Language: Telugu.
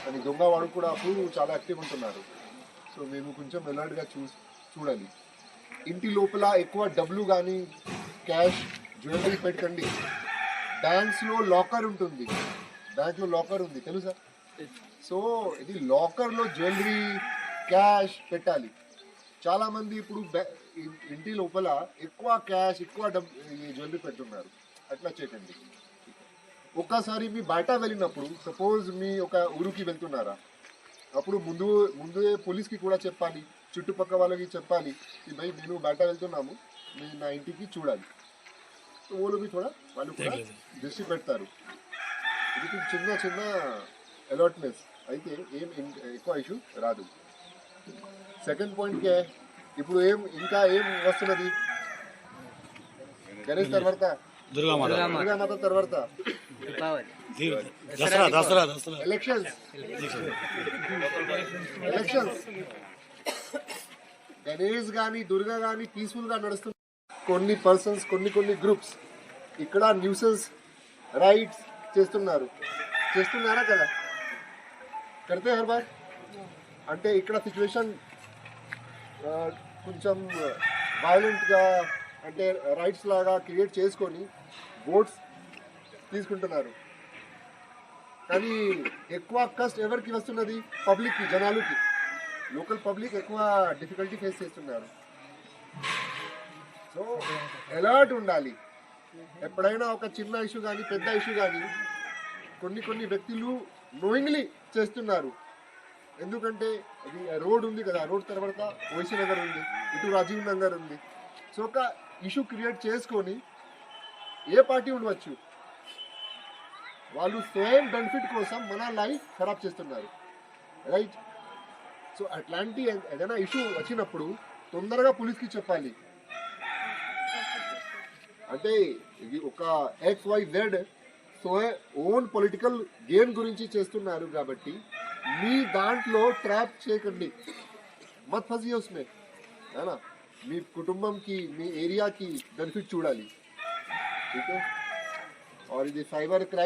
కానీ దొంగ వాడు కూడా అప్పుడు చాలా యాక్టివ్ ఉంటున్నారు. సో మేము కొంచెం అలర్ట్గా చూడాలి. ఇంటి లోపల ఎక్కువ డబ్బులు కానీ క్యాష్ జ్యువెలరీ పెట్టకండి. బ్యాంక్స్లో లాకర్ ఉంటుంది, బ్యాంక్లో లాకర్ ఉంది తెలుసా? సో ఇది లాకర్లో జ్యువెలరీ క్యాష్ పెట్టాలి. చాలామంది ఇప్పుడు ఇంటి లోపల ఎక్కువ క్యాష్ ఎక్కువ జ్యువెలరీ పెడుతున్నారు. అట్లా చేయకండి. ఒక్కసారి మీ బయట వెళ్ళినప్పుడు సపోజ్ మీ ఒక ఊరికి వెళ్తున్నారా, అప్పుడు ముందే పోలీస్కి కూడా చెప్పాలి, చుట్టుపక్కల వాళ్ళకి చెప్పాలి कि भाई నేను బయట వెళ్తున్నాము, మీరు నా ఇంటికి చూడాలి. వాళ్ళు కూడా దృష్టి పెడతారు. ఇది చిన్న చిన్న అలర్ట్నెస్ అయితే ఏం ఎక్కువ ఇష్యూ రాదు. సెకండ్ పాయింట్కే ఇప్పుడు ఇంకా ఏం వస్తున్నది? గణేష్ తర్వాత దుర్గామాత తర్వాత ఎలక్షన్స్. గణేష్ కానీ దుర్గా కానీ పీస్ఫుల్ గా నడుస్తుంది. కొన్ని పర్సన్స్ కొన్ని గ్రూప్స్ ఇక్కడ న్యూసెన్స్ రైట్స్ చేస్తున్నారా కదా, కడితే హర్ బార్. అంటే ఇక్కడ సిచ్యువేషన్ కొంచెం వైలెంట్గా అంటే రైట్స్ లాగా క్రియేట్ చేసుకొని ఓట్స్ తీసుకుంటున్నారు. కానీ ఎక్కువ కస్ట్ ఎవరికి వస్తున్నది? పబ్లిక్కి, జనాలకి. లోకల్ పబ్లిక్ ఎక్కువ డిఫికల్టీ ఫేస్ చేస్తున్నారు. సో అలర్ట్ ఉండాలి. ఎప్పుడైనా ఒక చిన్న ఇష్యూ కానీ పెద్ద ఇష్యూ కానీ కొన్ని వ్యక్తులు నోయింగ్లీ చేస్తున్నారు. ఎందుకంటే అది రోడ్ ఉంది కదా, రోడ్ తర్వాత ఓసీ నగర్ ఉంది, ఇటు రాజీవ్ నగర్ ఉంది. సో ఒక ఇష్యూ క్రియేట్ చేసుకొని ఏ పార్టీ ఉండవచ్చు, వాళ్ళు సేమ్ బెనిఫిట్ కోసం మన లైఫ్ ఖరాబ్ చేస్తున్నారు, రైట్? సో అట్లాంటి ఏదైనా ఇష్యూ వచ్చినప్పుడు తొందరగా పోలీస్కి చెప్పాలి. అంటే ఇది ఒక XYZ so own political game గురించి చేస్తున్నారు కాబట్టి మీ దాంట్లో ట్రాప్ చేయకండి, మత్ ఫసియే ఉస్మే, హేనా? మీ కుటుంబంకి మీ ఏరియాకి బెనిఫిట్ చూడాలి. ठीक है? और ये साइबर क्राइम